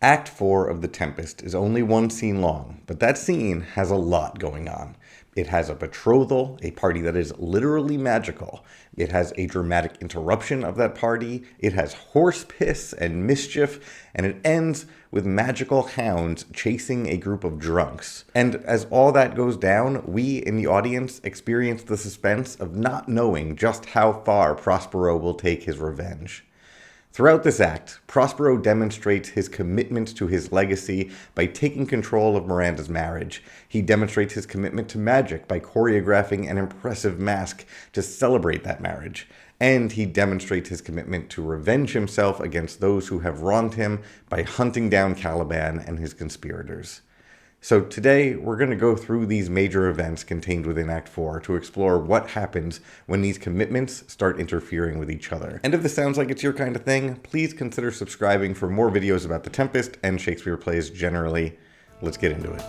Act 4 of The Tempest is only one scene long, but that scene has a lot going on. It has a betrothal, a party that is literally magical. It has a dramatic interruption of that party. It has horse piss and mischief, and it ends with magical hounds chasing a group of drunks. And as all that goes down, we in the audience experience the suspense of not knowing just how far Prospero will take his revenge. Throughout this act, Prospero demonstrates his commitment to his legacy by taking control of Miranda's marriage. He demonstrates his commitment to magic by choreographing an impressive mask to celebrate that marriage. And he demonstrates his commitment to revenge himself against those who have wronged him by hunting down Caliban and his conspirators. So today, we're going to go through these major events contained within Act 4 to explore what happens when these commitments start interfering with each other. And if this sounds like it's your kind of thing, please consider subscribing for more videos about The Tempest and Shakespeare plays generally. Let's get into it.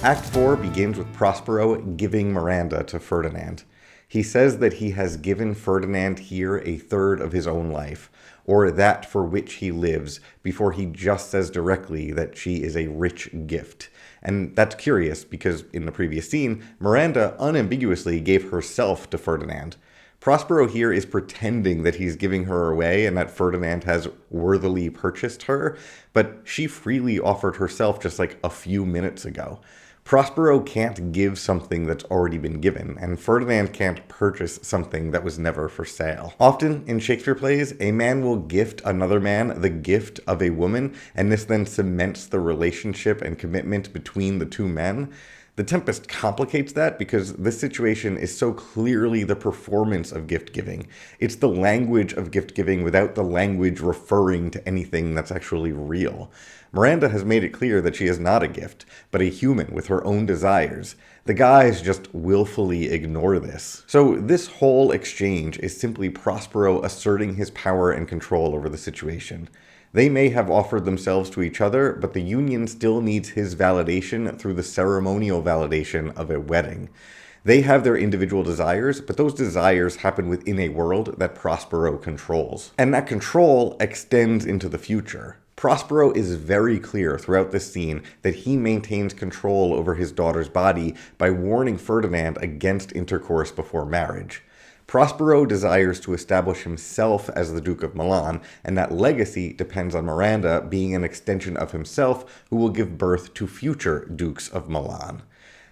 Act 4 begins with Prospero giving Miranda to Ferdinand. He says that he has given Ferdinand here a third of his own life, or that for which he lives, before he just says directly that she is a rich gift. And that's curious because in the previous scene, Miranda unambiguously gave herself to Ferdinand. Prospero here is pretending that he's giving her away and that Ferdinand has worthily purchased her, but she freely offered herself just like a few minutes ago. Prospero can't give something that's already been given, and Ferdinand can't purchase something that was never for sale. Often, in Shakespeare plays, a man will gift another man the gift of a woman, and this then cements the relationship and commitment between the two men. The Tempest complicates that because this situation is so clearly the performance of gift-giving. It's the language of gift-giving without the language referring to anything that's actually real. Miranda has made it clear that she is not a gift, but a human with her own desires. The guys just willfully ignore this. So this whole exchange is simply Prospero asserting his power and control over the situation. They may have offered themselves to each other, but the union still needs his validation through the ceremonial validation of a wedding. They have their individual desires, but those desires happen within a world that Prospero controls. And that control extends into the future. Prospero is very clear throughout this scene that he maintains control over his daughter's body by warning Ferdinand against intercourse before marriage. Prospero desires to establish himself as the Duke of Milan, and that legacy depends on Miranda being an extension of himself who will give birth to future Dukes of Milan.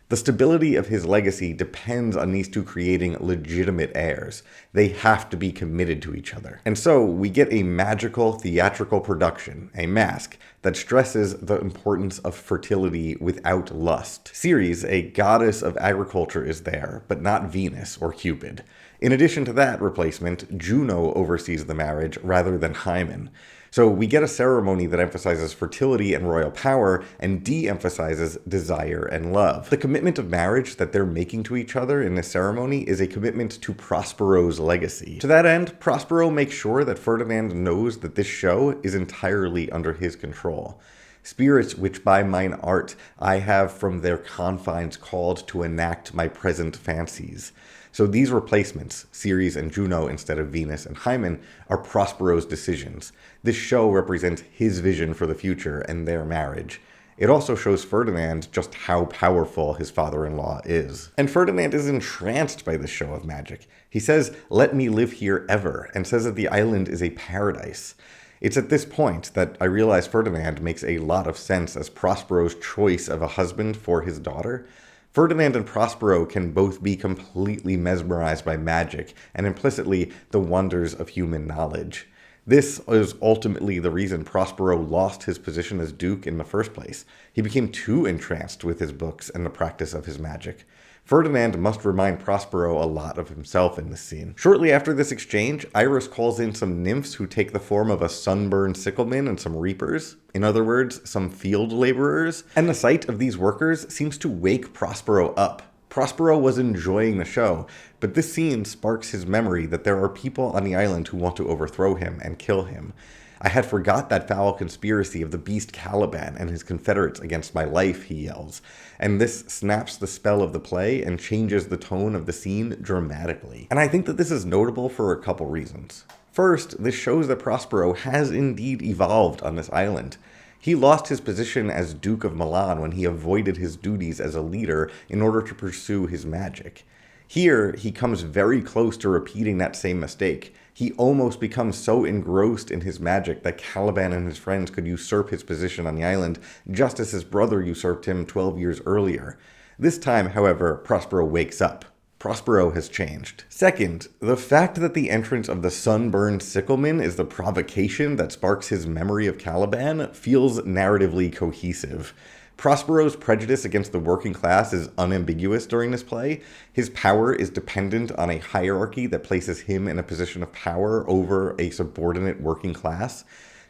The stability of his legacy depends on these two creating legitimate heirs. They have to be committed to each other. And so we get a magical theatrical production, a masque, that stresses the importance of fertility without lust. Ceres, a goddess of agriculture, is there, but not Venus or Cupid. In addition to that replacement, Juno oversees the marriage rather than Hymen. So we get a ceremony that emphasizes fertility and royal power and de-emphasizes desire and love. The commitment of marriage that they're making to each other in this ceremony is a commitment to Prospero's legacy. To that end, Prospero makes sure that Ferdinand knows that this show is entirely under his control. Spirits which by mine art I have from their confines called to enact my present fancies. So these replacements, Ceres and Juno instead of Venus and Hymen, are Prospero's decisions. This show represents his vision for the future and their marriage. It also shows Ferdinand just how powerful his father-in-law is. And Ferdinand is entranced by this show of magic. He says, "Let me live here ever," and says that the island is a paradise. It's at this point that I realize Ferdinand makes a lot of sense as Prospero's choice of a husband for his daughter. Ferdinand and Prospero can both be completely mesmerized by magic and implicitly the wonders of human knowledge. This is ultimately the reason Prospero lost his position as duke in the first place. He became too entranced with his books and the practice of his magic. Ferdinand must remind Prospero a lot of himself in this scene. Shortly after this exchange, Iris calls in some nymphs who take the form of a sunburned sickleman and some reapers. In other words, some field laborers. And the sight of these workers seems to wake Prospero up. Prospero was enjoying the show, but this scene sparks his memory that there are people on the island who want to overthrow him and kill him. I had forgot that foul conspiracy of the beast Caliban and his confederates against my life, he yells. And this snaps the spell of the play and changes the tone of the scene dramatically. And I think that this is notable for a couple reasons. First, this shows that Prospero has indeed evolved on this island. He lost his position as Duke of Milan when he avoided his duties as a leader in order to pursue his magic. Here, he comes very close to repeating that same mistake. He almost becomes so engrossed in his magic that Caliban and his friends could usurp his position on the island, just as his brother usurped him 12 years earlier. This time, however, Prospero wakes up. Prospero has changed. Second, the fact that the entrance of the sunburned Sickleman is the provocation that sparks his memory of Caliban feels narratively cohesive. Prospero's prejudice against the working class is unambiguous during this play. His power is dependent on a hierarchy that places him in a position of power over a subordinate working class.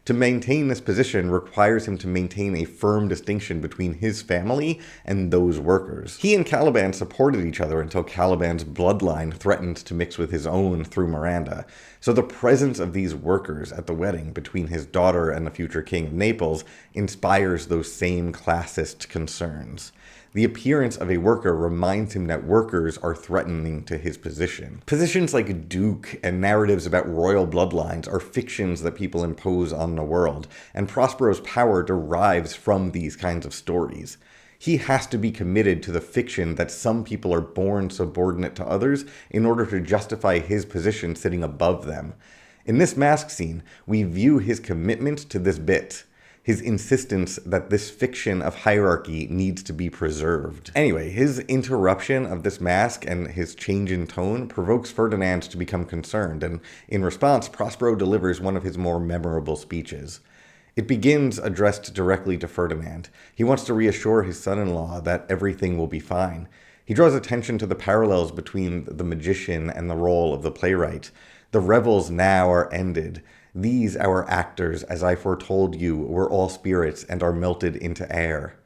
To maintain this position requires him to maintain a firm distinction between his family and those workers. He and Caliban supported each other until Caliban's bloodline threatened to mix with his own through Miranda. So the presence of these workers at the wedding between his daughter and the future king of Naples inspires those same classist concerns. The appearance of a worker reminds him that workers are threatening to his position. Positions like Duke and narratives about royal bloodlines are fictions that people impose on the world, and Prospero's power derives from these kinds of stories. He has to be committed to the fiction that some people are born subordinate to others in order to justify his position sitting above them. In this mask scene, we view his commitment to this bit. His insistence that this fiction of hierarchy needs to be preserved. Anyway, his interruption of this mask and his change in tone provokes Ferdinand to become concerned, and in response, Prospero delivers one of his more memorable speeches. It begins addressed directly to Ferdinand. He wants to reassure his son-in-law that everything will be fine. He draws attention to the parallels between the magician and the role of the playwright. The revels now are ended. These, our actors, as I foretold you, were all spirits and are melted into air,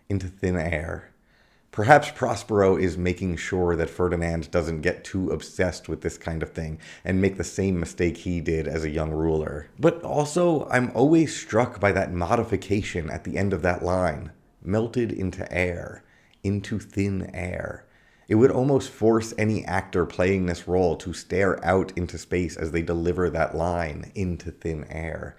into thin air. Perhaps Prospero is making sure that Ferdinand doesn't get too obsessed with this kind of thing and make the same mistake he did as a young ruler. But also, I'm always struck by that modification at the end of that line. Melted into air, into thin air. It would almost force any actor playing this role to stare out into space as they deliver that line, into thin air.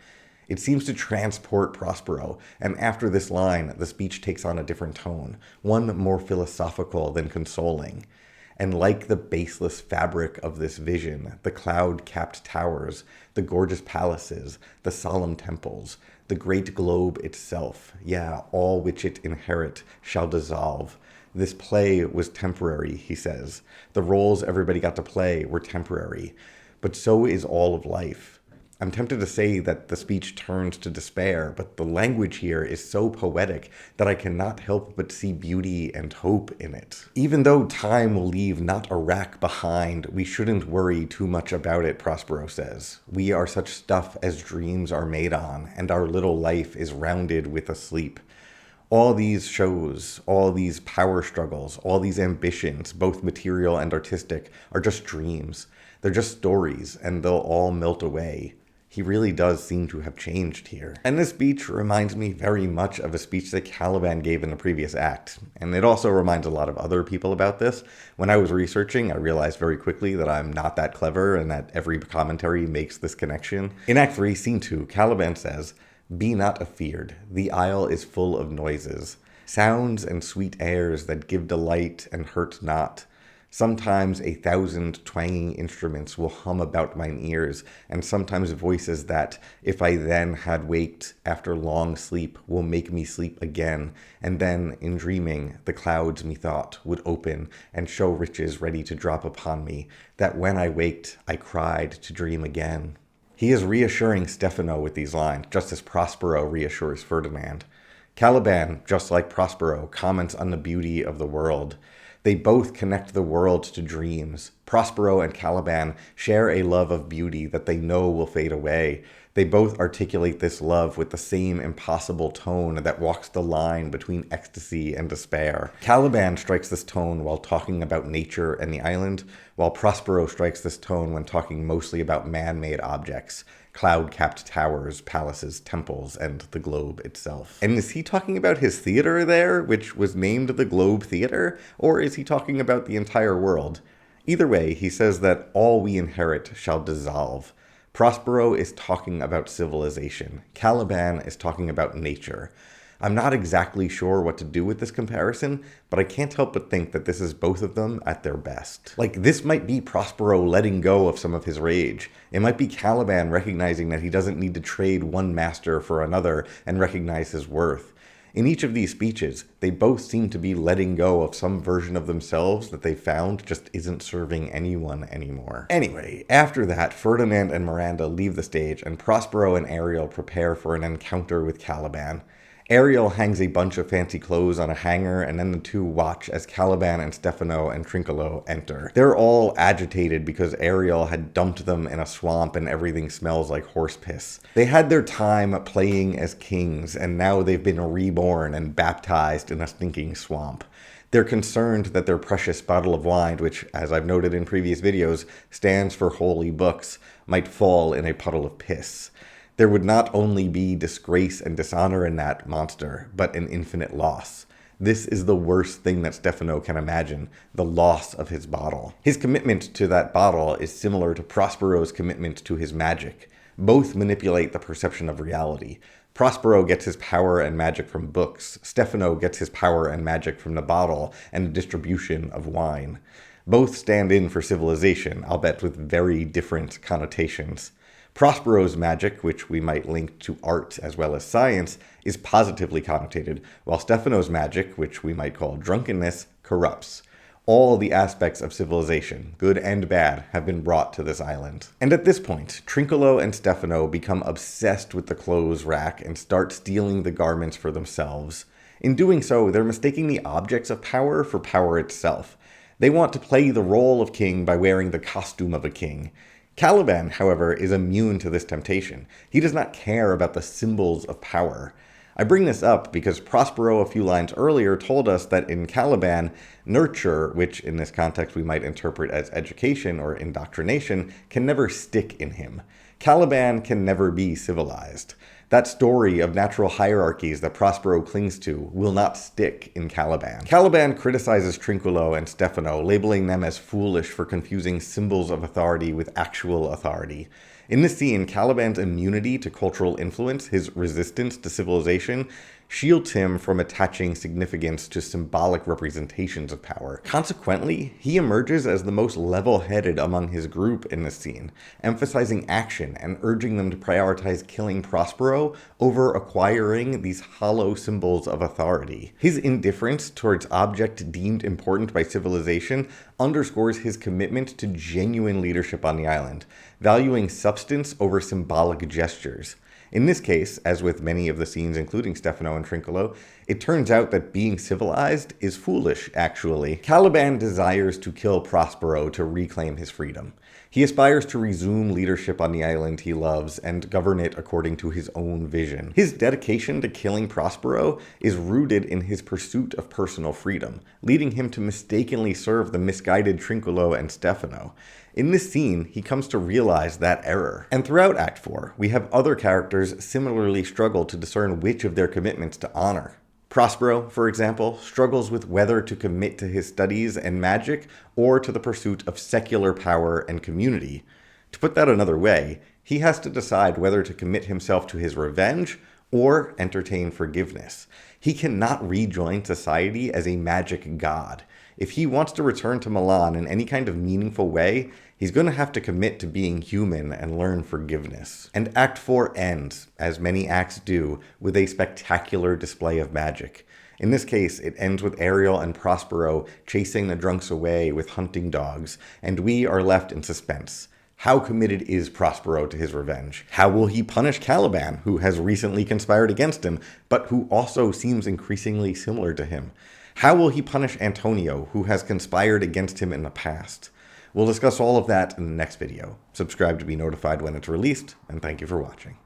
It seems to transport Prospero, and after this line, the speech takes on a different tone, one more philosophical than consoling. And like the baseless fabric of this vision, the cloud-capped towers, the gorgeous palaces, the solemn temples, the great globe itself, all which it inherit, shall dissolve. This play was temporary, he says. The roles everybody got to play were temporary. But so is all of life. I'm tempted to say that the speech turns to despair, but the language here is so poetic that I cannot help but see beauty and hope in it. Even though time will leave not a rack behind, we shouldn't worry too much about it, Prospero says. We are such stuff as dreams are made on, and our little life is rounded with a sleep. All these shows, all these power struggles, all these ambitions, both material and artistic, are just dreams. They're just stories, and they'll all melt away. He really does seem to have changed here. And this speech reminds me very much of a speech that Caliban gave in the previous act. And it also reminds a lot of other people about this. When I was researching, I realized very quickly that I'm not that clever and that every commentary makes this connection. In Act 3, Scene 2, Caliban says, "Be not afeard, the isle is full of noises, sounds and sweet airs that give delight and hurt not. Sometimes 1,000 twanging instruments will hum about mine ears, and sometimes voices that, if I then had waked after long sleep, will make me sleep again, and then, in dreaming, the clouds, methought, would open, and show riches ready to drop upon me, that when I waked, I cried to dream again." He is reassuring Stefano with these lines, just as Prospero reassures Ferdinand. Caliban, just like Prospero, comments on the beauty of the world. They both connect the world to dreams. Prospero and Caliban share a love of beauty that they know will fade away. They both articulate this love with the same impossible tone that walks the line between ecstasy and despair. Caliban strikes this tone while talking about nature and the island, while Prospero strikes this tone when talking mostly about man-made objects, cloud-capped towers, palaces, temples, and the globe itself. And is he talking about his theater there, which was named the Globe Theater, or is he talking about the entire world? Either way, he says that all we inherit shall dissolve. Prospero is talking about civilization. Caliban is talking about nature. I'm not exactly sure what to do with this comparison, but I can't help but think that this is both of them at their best. Like, this might be Prospero letting go of some of his rage. It might be Caliban recognizing that he doesn't need to trade one master for another and recognize his worth. In each of these speeches, they both seem to be letting go of some version of themselves that they found just isn't serving anyone anymore. Anyway, after that, Ferdinand and Miranda leave the stage, and Prospero and Ariel prepare for an encounter with Caliban. Ariel hangs a bunch of fancy clothes on a hanger, and then the two watch as Caliban and Stefano and Trinculo enter. They're all agitated because Ariel had dumped them in a swamp and everything smells like horse piss. They had their time playing as kings, and now they've been reborn and baptized in a stinking swamp. They're concerned that their precious bottle of wine, which, as I've noted in previous videos, stands for holy books, might fall in a puddle of piss. There would not only be disgrace and dishonor in that monster, but an infinite loss. This is the worst thing that Stefano can imagine, the loss of his bottle. His commitment to that bottle is similar to Prospero's commitment to his magic. Both manipulate the perception of reality. Prospero gets his power and magic from books. Stefano gets his power and magic from the bottle and the distribution of wine. Both stand in for civilization, albeit with very different connotations. Prospero's magic, which we might link to art as well as science, is positively connotated, while Stefano's magic, which we might call drunkenness, corrupts. All the aspects of civilization, good and bad, have been brought to this island. And at this point, Trinculo and Stefano become obsessed with the clothes rack and start stealing the garments for themselves. In doing so, they're mistaking the objects of power for power itself. They want to play the role of king by wearing the costume of a king. Caliban, however, is immune to this temptation. He does not care about the symbols of power. I bring this up because Prospero a few lines earlier told us that in Caliban, nurture, which in this context we might interpret as education or indoctrination, can never stick in him. Caliban can never be civilized. That story of natural hierarchies that Prospero clings to will not stick in Caliban. Caliban criticizes Trinculo and Stefano, labeling them as foolish for confusing symbols of authority with actual authority. In this scene, Caliban's immunity to cultural influence, his resistance to civilization, shields him from attaching significance to symbolic representations of power. Consequently, he emerges as the most level-headed among his group in this scene, emphasizing action and urging them to prioritize killing Prospero over acquiring these hollow symbols of authority. His indifference towards object deemed important by civilization underscores his commitment to genuine leadership on the island, valuing substance over symbolic gestures. In this case, as with many of the scenes including Stefano and Trinculo, it turns out that being civilized is foolish, actually. Caliban desires to kill Prospero to reclaim his freedom. He aspires to resume leadership on the island he loves and govern it according to his own vision. His dedication to killing Prospero is rooted in his pursuit of personal freedom, leading him to mistakenly serve the misguided Trinculo and Stefano. In this scene, he comes to realize that error. And throughout Act 4, we have other characters similarly struggle to discern which of their commitments to honor. Prospero, for example, struggles with whether to commit to his studies and magic or to the pursuit of secular power and community. To put that another way, he has to decide whether to commit himself to his revenge or entertain forgiveness. He cannot rejoin society as a magic god. If he wants to return to Milan in any kind of meaningful way, he's going to have to commit to being human and learn forgiveness. And Act 4 ends, as many acts do, with a spectacular display of magic. In this case, it ends with Ariel and Prospero chasing the drunks away with hunting dogs, and we are left in suspense. How committed is Prospero to his revenge? How will he punish Caliban, who has recently conspired against him, but who also seems increasingly similar to him? How will he punish Antonio, who has conspired against him in the past? We'll discuss all of that in the next video. Subscribe to be notified when it's released, and thank you for watching.